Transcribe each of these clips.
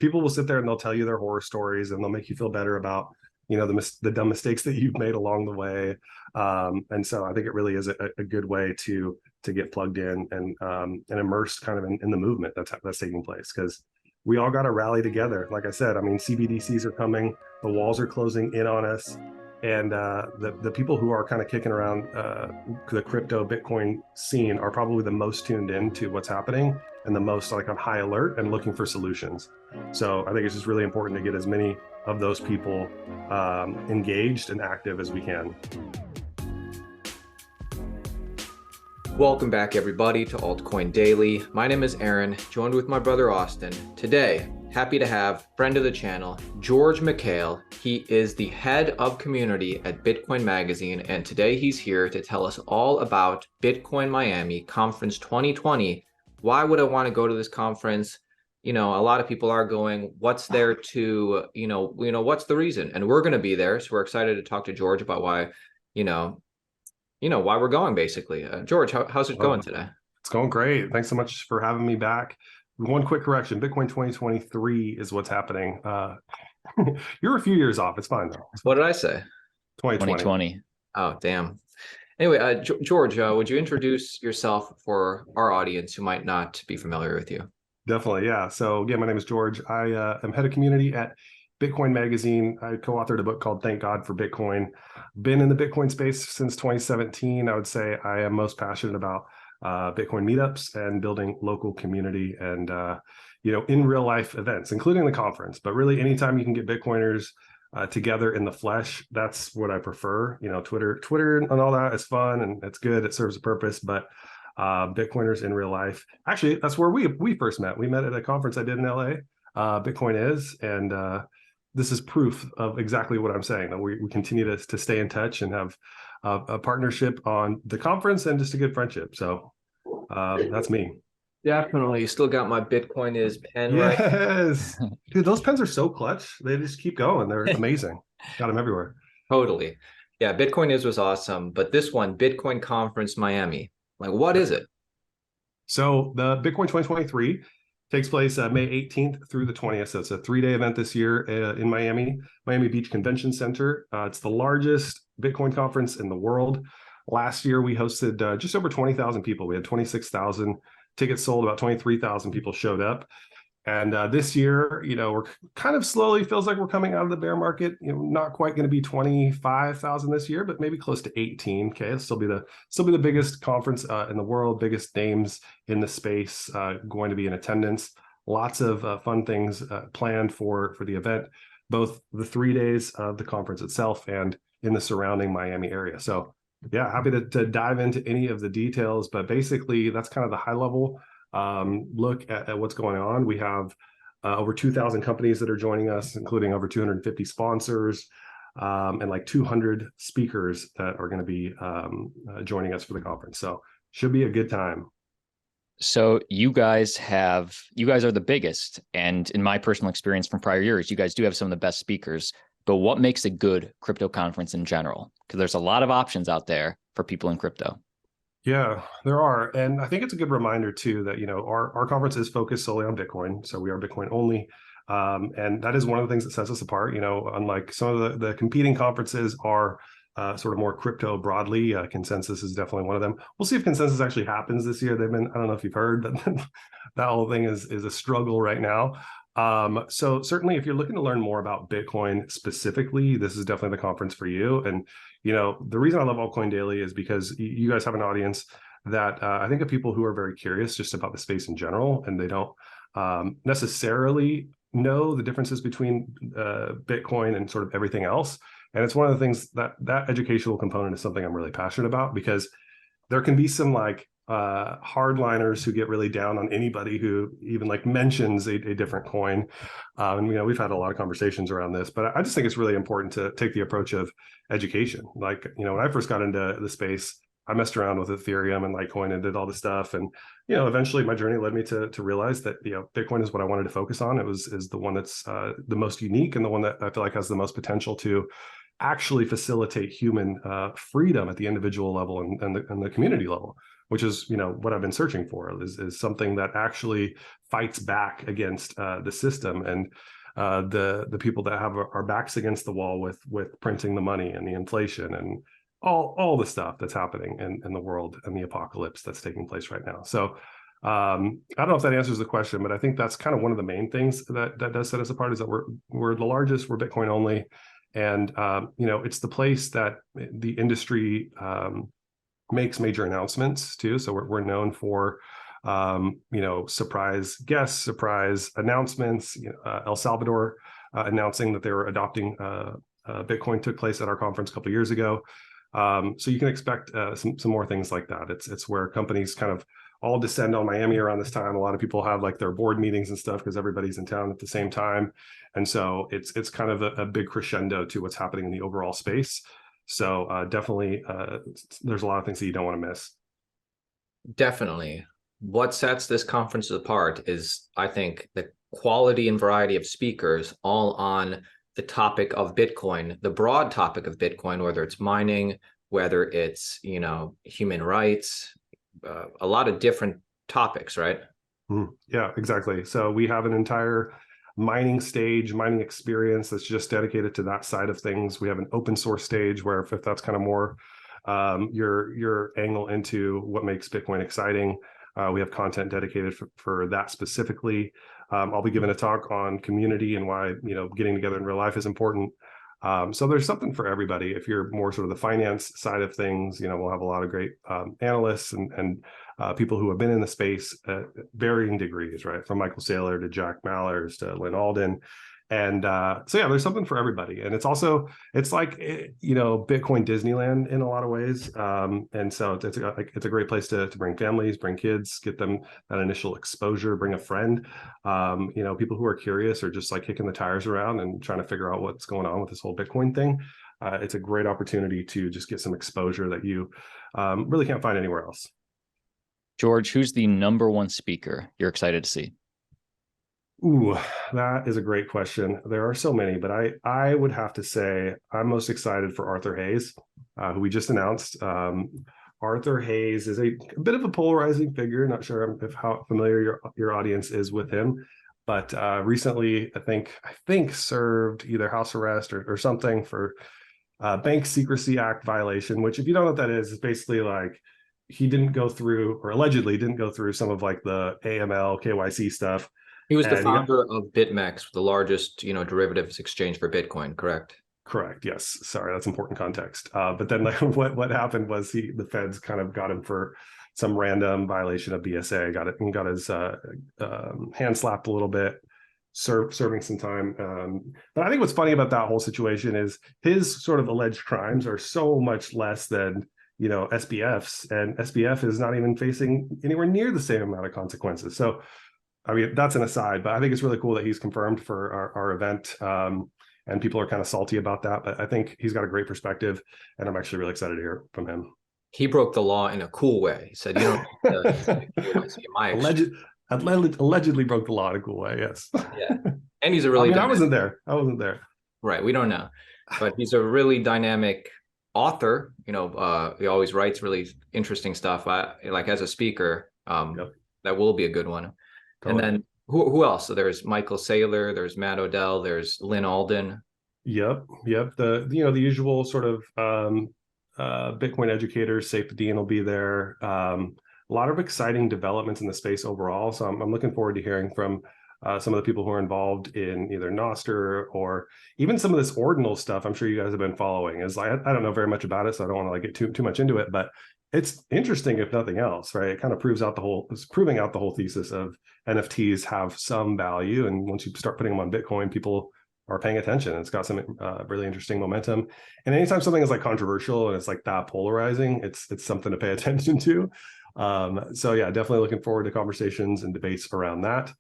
people will sit there and they'll tell you their horror stories, and they'll make you feel better about, the dumb mistakes that you've made along the way. And so I think it really is a good way to get plugged in and immersed kind of in the movement that's taking place, because we all got to rally together. Like I said, I mean, CBDCs are coming, the walls are closing in on us, and the people who are kind of kicking around the crypto Bitcoin scene are probably the most tuned in to what's happening and the most like on high alert and looking for solutions. So I think it's just really important to get as many of those people engaged and active as we can. Welcome back, everybody, to Altcoin Daily. My name is Aaron, joined with my brother Austin. Today, happy to have friend of the channel, George McHale. He is the head of community at Bitcoin Magazine, and today he's here to tell us all about Bitcoin Miami Conference 2020. Why would I want to go to this conference? A lot of people are going. What's there to, what's the reason? And we're going to be there, so we're excited to talk to George about why, why we're going, basically. George, how's it going today? It's going great. Thanks so much for having me back. One quick correction, Bitcoin 2023 is what's happening. You're a few years off. It's fine, though. What did I say? 2020. Oh, damn. Anyway, George, would you introduce yourself for our audience who might not be familiar with you? Definitely, yeah. So, my name is George. I am head of community at Bitcoin Magazine. I co-authored a book called Thank God for Bitcoin. Been in the Bitcoin space since 2017. I would say I am most passionate about Bitcoin meetups and building local community and, in real life events, including the conference. But really, anytime you can get Bitcoiners together in the flesh, that's what I prefer. Twitter and all that is fun and it's good. It serves a purpose, but Bitcoiners in real life. Actually, that's where we first met. We met at a conference I did in LA. Bitcoin is, and this is proof of exactly what I'm saying, that we continue to stay in touch and have a partnership on the conference and just a good friendship. So that's me. Definitely. You still got my Bitcoin is pen, right? Yes. Dude, those pens are so clutch. They just keep going. They're amazing. Got them everywhere. Totally. Yeah, Bitcoin is was awesome. But this one, Bitcoin Conference Miami, like, what is it? So the Bitcoin 2023 takes place May 18th through the 20th. So it's a 3-day event this year in Miami Beach Convention Center. It's the largest Bitcoin conference in the world. Last year, we hosted just over 20,000 people. We had 26,000 tickets sold, about 23,000 people showed up. And this year, we're kind of slowly, feels like we're coming out of the bear market. Not quite going to be 25,000 this year, but maybe close to 18K. It'll still be the biggest conference in the world, biggest names in the space going to be in attendance. Lots of fun things planned for the event, both the 3 days of the conference itself and in the surrounding Miami area. So yeah, happy to dive into any of the details, but basically that's kind of the high level look at what's going on. We have over 2,000 companies that are joining us, including over 250 sponsors and like 200 speakers that are going to be joining us for the conference. So should be a good time. So you guys are the biggest. And in my personal experience from prior years, you guys do have some of the best speakers. But what makes a good crypto conference in general? Because there's a lot of options out there for people in crypto. Yeah, there are. And I think it's a good reminder too that, our conference is focused solely on Bitcoin. So we are Bitcoin only. And that is one of the things that sets us apart. Unlike some of the competing conferences are sort of more crypto broadly. Consensus is definitely one of them. We'll see if Consensus actually happens this year. I don't know if you've heard, but that whole thing is a struggle right now. So certainly if you're looking to learn more about Bitcoin specifically, this is definitely the conference for you. And, the reason I love Altcoin Daily is because you guys have an audience that I think of people who are very curious just about the space in general, and they don't necessarily know the differences between Bitcoin and sort of everything else. And it's one of the things that educational component is something I'm really passionate about, because there can be some hardliners who get really down on anybody who even mentions a different coin. And we've had a lot of conversations around this, but I just think it's really important to take the approach of education. When I first got into the space, I messed around with Ethereum and Litecoin and did all this stuff. And, eventually my journey led me to realize that, Bitcoin is what I wanted to focus on. Is the one that's the most unique and the one that I feel like has the most potential to actually facilitate human freedom at the individual level and the community level, which is, what I've been searching for is something that actually fights back against the system and the people that have our backs against the wall with printing the money and the inflation and all the stuff that's happening in the world and the apocalypse that's taking place right now. So I don't know if that answers the question, but I think that's kind of one of the main things that does set us apart, is that we're the largest, we're Bitcoin only. And, it's the place that the industry makes major announcements too. So we're known for, surprise guests, surprise announcements. El Salvador announcing that they were adopting Bitcoin took place at our conference a couple of years ago. So you can expect some more things like that. It's where companies kind of all descend on Miami around this time. A lot of people have like their board meetings and stuff because everybody's in town at the same time. And so it's kind of a big crescendo to what's happening in the overall space. So definitely there's a lot of things that you don't want to miss. Definitely. What sets this conference apart is, I think, the quality and variety of speakers all on the topic of Bitcoin, the broad topic of Bitcoin, whether it's mining, whether it's, human rights, a lot of different topics, right? Yeah, exactly. So we have an entire mining experience that's just dedicated to that side of things. We have an open source stage where if that's kind of more your angle into what makes Bitcoin exciting, we have content dedicated for that specifically. I'll be giving a talk on community and why, getting together in real life is important. So there's something for everybody. If you're more sort of the finance side of things, we'll have a lot of great analysts and people who have been in the space at varying degrees, right? From Michael Saylor to Jack Mallers to Lynn Alden. And so, yeah, there's something for everybody. And it's like, Bitcoin Disneyland in a lot of ways. And so it's a great place to bring families, bring kids, get them that initial exposure, bring a friend, people who are curious or just like kicking the tires around and trying to figure out what's going on with this whole Bitcoin thing. It's a great opportunity to just get some exposure that you really can't find anywhere else. George, who's the number one speaker you're excited to see? Ooh, that is a great question. There are so many, but I would have to say I'm most excited for Arthur Hayes, who we just announced. Arthur Hayes is a bit of a polarizing figure. Not sure if how familiar your audience is with him, but recently I think served either house arrest or something for Bank Secrecy Act violation. Which, if you don't know what that is basically like he didn't go through, or allegedly didn't go through, some of like the AML KYC stuff. He was the founder of BitMEX, the largest, derivatives exchange for Bitcoin, correct? Correct. Yes. Sorry, that's important context. But then like what happened was the feds kind of got him for some random violation of BSA, got his hand slapped a little bit, serving some time. But I think what's funny about that whole situation is his sort of alleged crimes are so much less than, SBF's, and SBF is not even facing anywhere near the same amount of consequences. So, I mean, that's an aside, but I think it's really cool that he's confirmed for our event. And people are kind of salty about that, but I think he's got a great perspective, and I'm actually really excited to hear from him. He broke the law in a cool way. He said, allegedly broke the law in a cool way. Yes. Yeah. And he's a really, I wasn't there. Right. We don't know, but he's a really dynamic author. He always writes really interesting stuff. Like as a speaker, that will be a good one. Totally. And then who else? So there's Michael Saylor, there's Matt Odell, there's Lynn Alden. Yep. The usual sort of Bitcoin educators. Saif Dean will be there. A lot of exciting developments in the space overall. So I'm looking forward to hearing from some of the people who are involved in either Nostr or even some of this ordinal stuff. I'm sure you guys have been following. Is I don't know very much about it, so I don't want to get too much into it, but it's interesting if nothing else, right? It kind of it's proving out the whole thesis of NFTs have some value, and once you start putting them on Bitcoin, people are paying attention. It's got some really interesting momentum. And anytime something is like controversial and it's like that polarizing, it's something to pay attention to. So yeah, definitely looking forward to conversations and debates around that.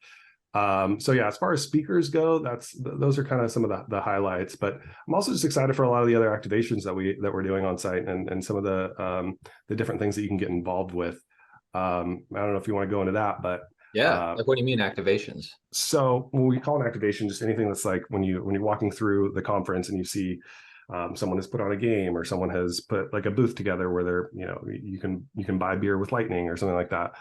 So yeah, as far as speakers go, those are kind of some of the highlights, but I'm also just excited for a lot of the other activations that we're doing on site and some of the different things that you can get involved with. I don't know if you want to go into that, but yeah, like what do you mean activations? So when we call an activation, just anything that's like when you're walking through the conference and you see someone has put on a game, or someone has put like a booth together where they're, you can buy beer with Lightning or something like that.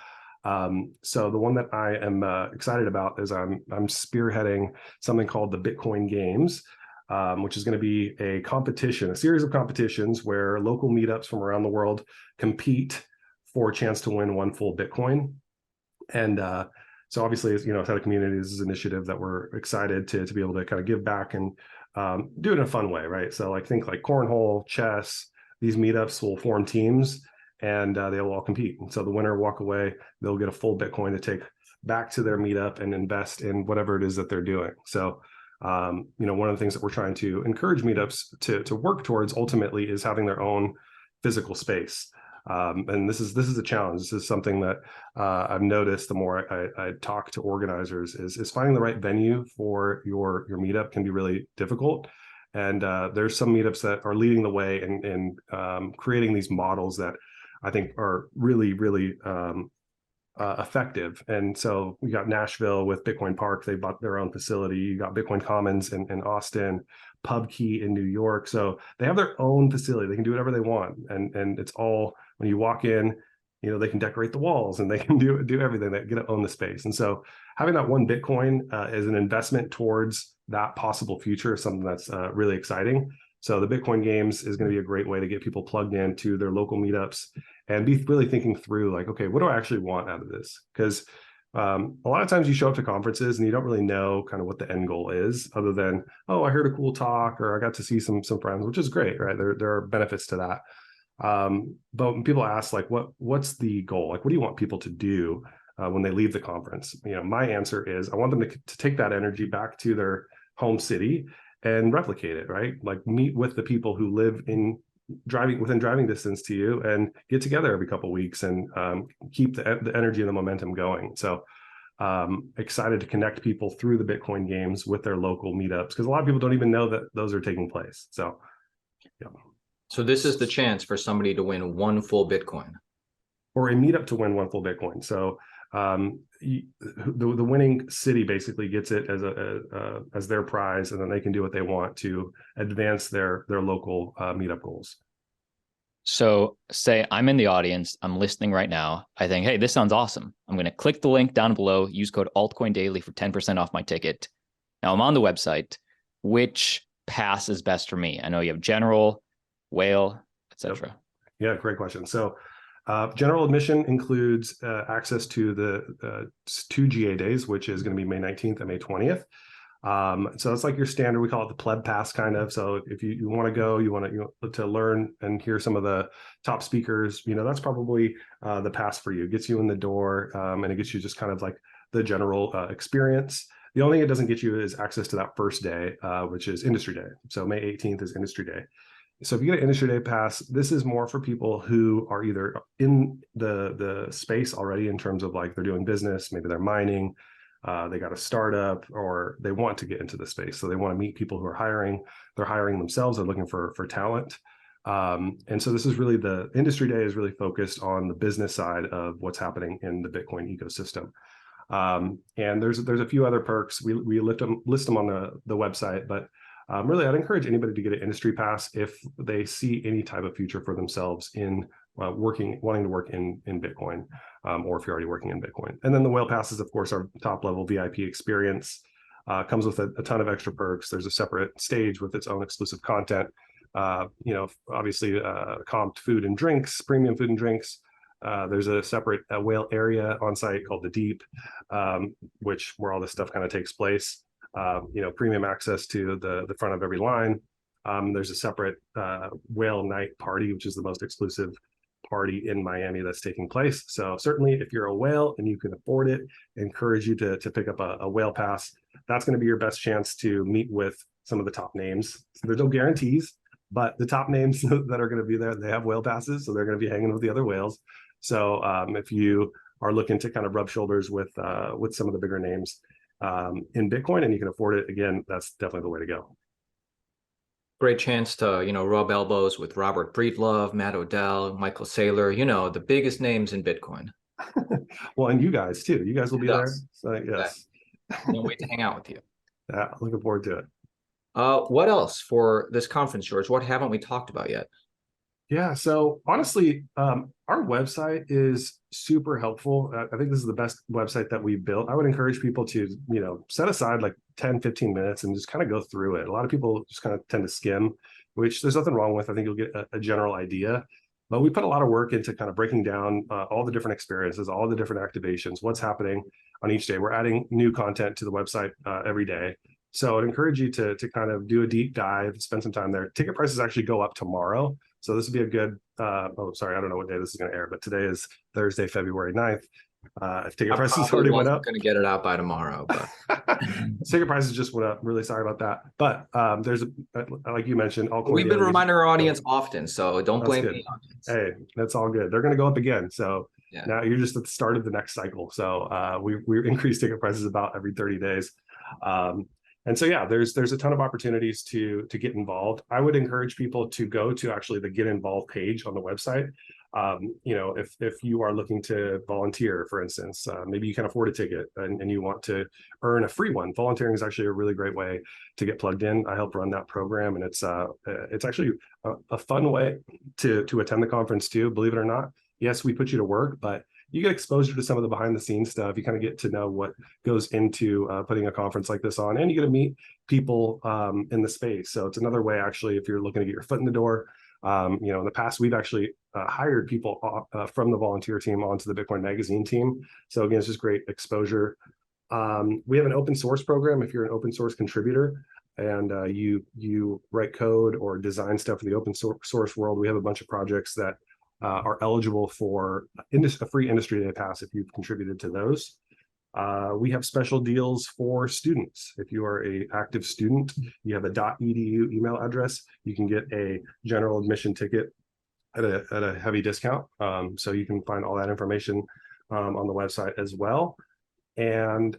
So the one that I am excited about is I'm spearheading something called the Bitcoin Games, which is going to be a competition, a series of competitions where local meetups from around the world compete for a chance to win one full Bitcoin. And so obviously, as Head of Community, this is an initiative that we're excited to be able to kind of give back and do it in a fun way, right? So like think like cornhole, chess, these meetups will form teams, and they will all compete. And so the winner will walk away, they'll get a full Bitcoin to take back to their meetup and invest in whatever it is that they're doing. So, one of the things that we're trying to encourage meetups to work towards ultimately is having their own physical space. And this is a challenge. This is something that I've noticed the more I talk to organizers is finding the right venue for your meetup can be really difficult. And there's some meetups that are leading the way in creating these models that I think are really, really effective. And so we got Nashville with Bitcoin Park. They bought their own facility. You got Bitcoin Commons in Austin, PubKey in New York. So they have their own facility. They can do whatever they want. And it's all, when you walk in, they can decorate the walls and they can do everything. They get to own the space. And so having that one Bitcoin as an investment towards that possible future is something that's really exciting. So the Bitcoin Games is going to be a great way to get people plugged into their local meetups and be really thinking through like, okay, what do I actually want out of this? Because a lot of times you show up to conferences and you don't really know kind of what the end goal is, other than, oh, I heard a cool talk, or I got to see some friends, which is great, right? There are benefits to that. But when people ask like, what's the goal? Like, what do you want people to do when they leave the conference? My answer is I want them to take that energy back to their home city and replicate it, right? Like meet with the people who live within driving distance to you, and get together every couple of weeks and keep the energy and the momentum going. So excited to connect people through the Bitcoin Games with their local meetups, because a lot of people don't even know that those are taking place. So, yeah. So this is the chance for somebody to win one full Bitcoin, or a meetup to win one full Bitcoin. So the winning city basically gets it as their prize, and then they can do what they want to advance their local meetup goals. So say I'm in the audience, I'm listening right now. I think, hey, this sounds awesome. I'm going to click the link down below, use code AltcoinDaily for 10% off my ticket. Now I'm on the website. Which pass is best for me? I know you have general, whale, etc. Yeah, great question. So general admission includes access to the 2 GA days, which is going to be May 19th and May 20th. So it's like your standard, we call it the pleb pass kind of. So if you want to go, you want to learn and hear some of the top speakers, that's probably the pass for you. It gets you in the door, and it gets you just kind of like the general experience. The only thing it doesn't get you is access to that first day, which is Industry Day. So May 18th is Industry Day. So if you get an Industry Day pass, this is more for people who are either in the space already in terms of like they're doing business, maybe they're mining, they got a startup, or they want to get into the space. So they want to meet people who are hiring. They're hiring themselves. They're looking for talent. And so this is really, the Industry Day is really focused on the business side of what's happening in the Bitcoin ecosystem. And there's a few other perks. We list them on the website, but really I'd encourage anybody to get an industry pass if they see any type of future for themselves in wanting to work in Bitcoin, or if you're already working in Bitcoin. And then the whale passes, of course, are top level VIP experience. Comes with a ton of extra perks. There's a separate stage with its own exclusive content. Obviously comped food and drinks, premium food and drinks. There's a separate whale area on site called the Deep, where all this stuff kind of takes place. Premium access to the front of every line. There's a separate whale night party, which is the most exclusive party in Miami that's taking place. So certainly if you're a whale and you can afford it, I encourage you to pick up a whale pass. That's going to be your best chance to meet with some of the top names. So there's no guarantees, but the top names that are going to be there, they have whale passes, so they're going to be hanging with the other whales. So if you are looking to kind of rub shoulders with some of the bigger names in Bitcoin and you can afford it, again, that's definitely the way to go. Great chance to, rub elbows with Robert Breedlove, Matt Odell, Michael Saylor, the biggest names in Bitcoin. Well, and you guys too. You guys will be there. So yes. Can't wait to hang out with you. Yeah, looking forward to it. What else for this conference, George? What haven't we talked about yet? Yeah, so honestly, our website is super helpful. I think this is the best website that we've built. I would encourage people to, set aside like 10, 15 minutes and just kind of go through it. A lot of people just kind of tend to skim, which there's nothing wrong with. I think you'll get a general idea. But we put a lot of work into kind of breaking down all the different experiences, all the different activations, what's happening on each day. We're adding new content to the website every day. So I'd encourage you to kind of do a deep dive, spend some time there. Ticket prices actually go up tomorrow. So this would be a good, oh, sorry, I don't know what day this is going to air, but today is Thursday, February 9th. If ticket prices already went up. Going to get it out by tomorrow, but ticket prices just went up. Really sorry about that. But there's, like you mentioned, we've been reminding our audience often, so don't blame the audience. Hey, that's all good. They're going to go up again. So yeah. Now you're just at the start of the next cycle. So we increase ticket prices about every 30 days. And so, yeah, there's a ton of opportunities to get involved. I would encourage people to go to actually the Get Involved page on the website. If you are looking to volunteer, for instance, maybe you can afford a ticket and you want to earn a free one. Volunteering is actually a really great way to get plugged in. I help run that program, and it's actually a fun way to attend the conference too. Believe it or not, yes, we put you to work, but you get exposure to some of the behind the scenes stuff. You kind of get to know what goes into putting a conference like this on, and you get to meet people in the space. So it's another way, actually, if you're looking to get your foot in the door. In the past, we've actually hired people from the volunteer team onto the Bitcoin Magazine team. So again, it's just great exposure. We have an open source program. If you're an open source contributor and you write code or design stuff in the open source world, we have a bunch of projects that are eligible for a free industry day pass if you've contributed to those. We have special deals for students. If you are an active student, you have a .edu email address, you can get a general admission ticket at a heavy discount. So you can find all that information on the website as well. And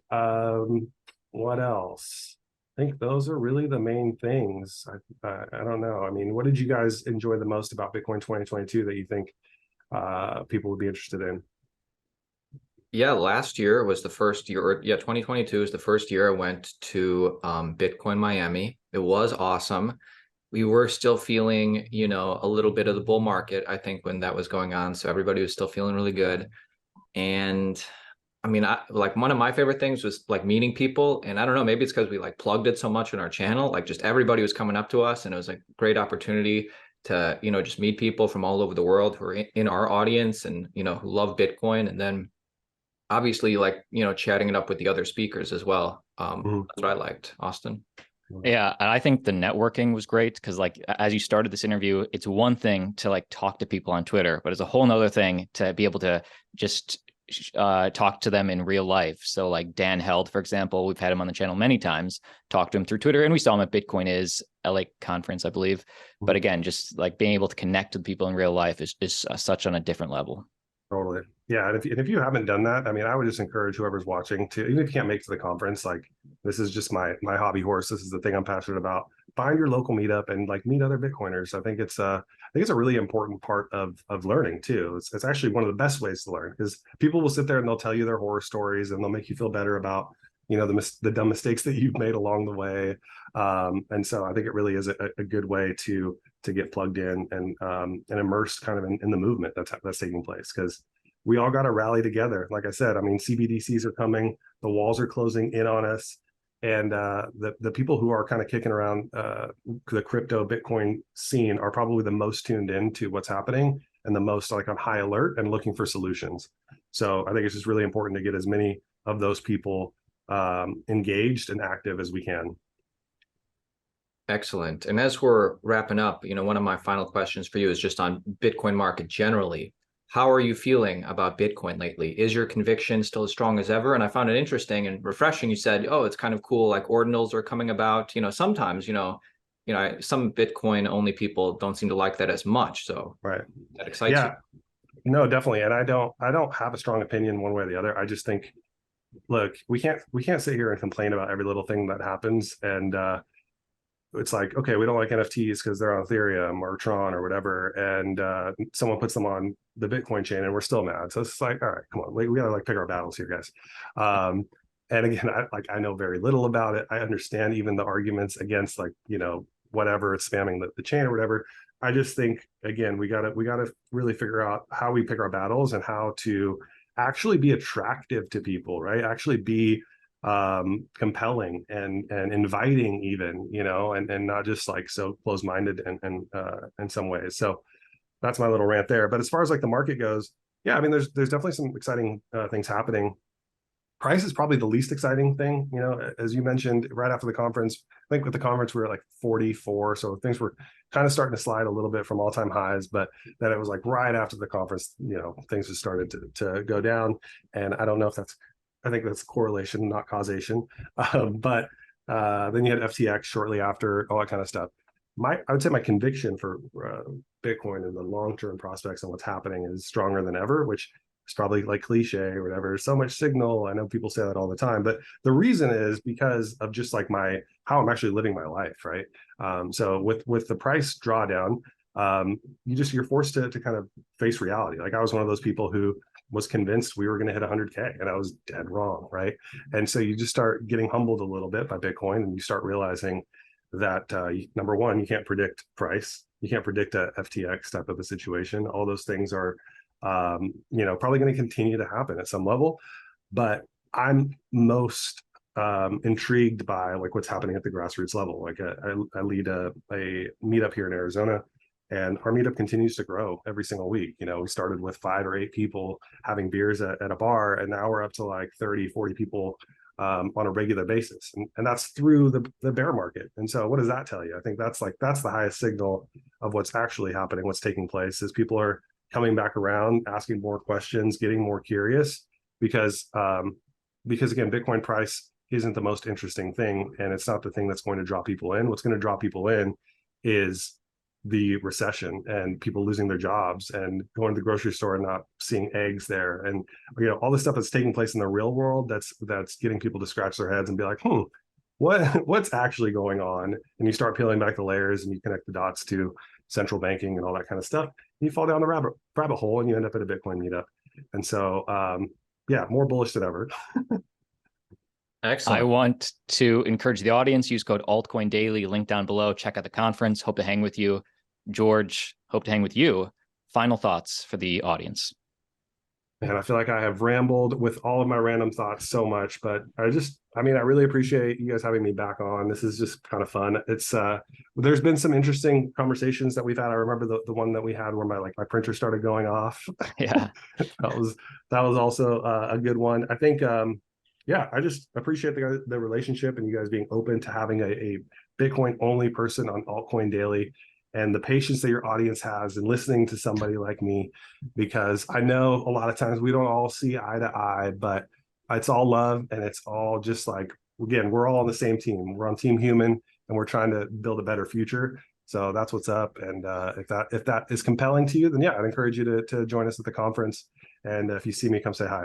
what else? I think those are really the main things. I don't know. I mean, what did you guys enjoy the most about Bitcoin 2022 that you think people would be interested in? Yeah, last year was the first year, or 2022 is the first year I went to Bitcoin Miami. It was awesome. We were still feeling, a little bit of the bull market, I think, when that was going on. So everybody was still feeling really good. And I mean, like one of my favorite things was like meeting people. And I don't know, maybe it's because we like plugged it so much in our channel, like just everybody was coming up to us, and it was a great opportunity to, just meet people from all over the world who are in our audience and, who love Bitcoin. And then obviously like, chatting it up with the other speakers as well. That's what I liked. Austin. Yeah, and I think the networking was great because, like, as you started this interview, it's one thing to like talk to people on Twitter, but it's a whole nother thing to be able to just talk to them in real life. So like Dan Held, for example, we've had him on the channel many times, talked to him through Twitter, and we saw him at Bitcoin is LA conference, I believe. But again, just like being able to connect with people in real life is such on a different level. Totally. Yeah. And if you haven't done that, I mean, I would just encourage whoever's watching to, even if you can't make it to the conference, like this is just my hobby horse. This is the thing I'm passionate about. Find your local meetup and like meet other Bitcoiners. I think it's a really important part of learning too. It's actually one of the best ways to learn, because people will sit there and they'll tell you their horror stories and they'll make you feel better about, the dumb mistakes that you've made along the way. And so I think it really is a good way to get plugged in and immersed kind of in the movement that's taking place, because we all got to rally together. Like I said, I mean, CBDCs are coming, the walls are closing in on us, and the people who are kind of kicking around the crypto Bitcoin scene are probably the most tuned in to what's happening and the most like on high alert and looking for solutions. So I think it's just really important to get as many of those people engaged and active as we can. Excellent. And as we're wrapping up, one of my final questions for you is just on Bitcoin market generally. How are you feeling about Bitcoin lately? Is your conviction still as strong as ever? And I found it interesting and refreshing. You said, oh, it's kind of cool, like ordinals are coming about. Sometimes, some Bitcoin only people don't seem to like that as much. So right. That excites you. No, definitely. And I don't have a strong opinion one way or the other. I just think, look, we can't sit here and complain about every little thing that happens. And it's like, okay, we don't like NFTs because they're on Ethereum or Tron or whatever, and someone puts them on the Bitcoin chain and we're still mad. So it's like, all right, come on, we gotta like pick our battles here, guys. And again, I know very little about it. I understand even the arguments against, like, whatever, it's spamming the chain or whatever. I just think, again, we gotta really figure out how we pick our battles and how to actually be attractive to people, right? Actually be compelling and inviting, even, and not just like so close-minded and in some ways. So that's my little rant there. But as far as like the market goes, yeah, I mean, there's definitely some exciting things happening. Price is probably the least exciting thing, as you mentioned right after the conference. I think with the conference we were like 44, so things were kind of starting to slide a little bit from all-time highs, but then it was like right after the conference, things just started to go down. And I don't know if I think that's correlation, not causation. But then you had FTX shortly after, all that kind of stuff. I would say my conviction for Bitcoin and the long-term prospects and what's happening is stronger than ever, which it's probably like cliche or whatever. So much signal. I know people say that all the time, but the reason is because of just like how I'm actually living my life, right? So with the price drawdown, you're forced to kind of face reality. Like I was one of those people who was convinced we were going to hit 100K, and I was dead wrong, right? And so you just start getting humbled a little bit by Bitcoin, and you start realizing that number one, you can't predict price, you can't predict a FTX type of a situation. All those things are probably going to continue to happen at some level. But I'm most intrigued by like what's happening at the grassroots level. Like I lead a meetup here in Arizona, and our meetup continues to grow every single week. We started with 5 or 8 people having beers at a bar, and now we're up to like 30, 40 people on a regular basis. And that's through the bear market. And so what does that tell you? I think that's the highest signal of what's actually happening, what's taking place, is people are coming back around, asking more questions, getting more curious, because again, Bitcoin price isn't the most interesting thing, and it's not the thing that's going to draw people in. What's going to draw people in is the recession and people losing their jobs and going to the grocery store and not seeing eggs there, and all the stuff that's taking place in the real world that's getting people to scratch their heads and be like, what's actually going on? And you start peeling back the layers and you connect the dots to central banking and all that kind of stuff. You fall down the rabbit hole and you end up at a Bitcoin meetup. And so more bullish than ever. Excellent. I want to encourage the audience, use code altcoin daily, link down below, check out the conference. Hope to hang with you. George, hope to hang with you. Final thoughts for the audience. And I feel like I have rambled with all of my random thoughts so much, but I really appreciate you guys having me back on. This is just kind of fun. It's there's been some interesting conversations that we've had. I remember the one that we had where my printer started going off. Yeah. that was also a good one. I think I just appreciate the relationship and you guys being open to having a Bitcoin only person on Altcoin Daily, and the patience that your audience has in listening to somebody like me, because I know a lot of times we don't all see eye to eye, but it's all love, and it's all just like, again, we're all on the same team. We're on Team Human, and we're trying to build a better future. So that's what's up. And if that is compelling to you, then I'd encourage you to join us at the conference. And if you see me, come say hi.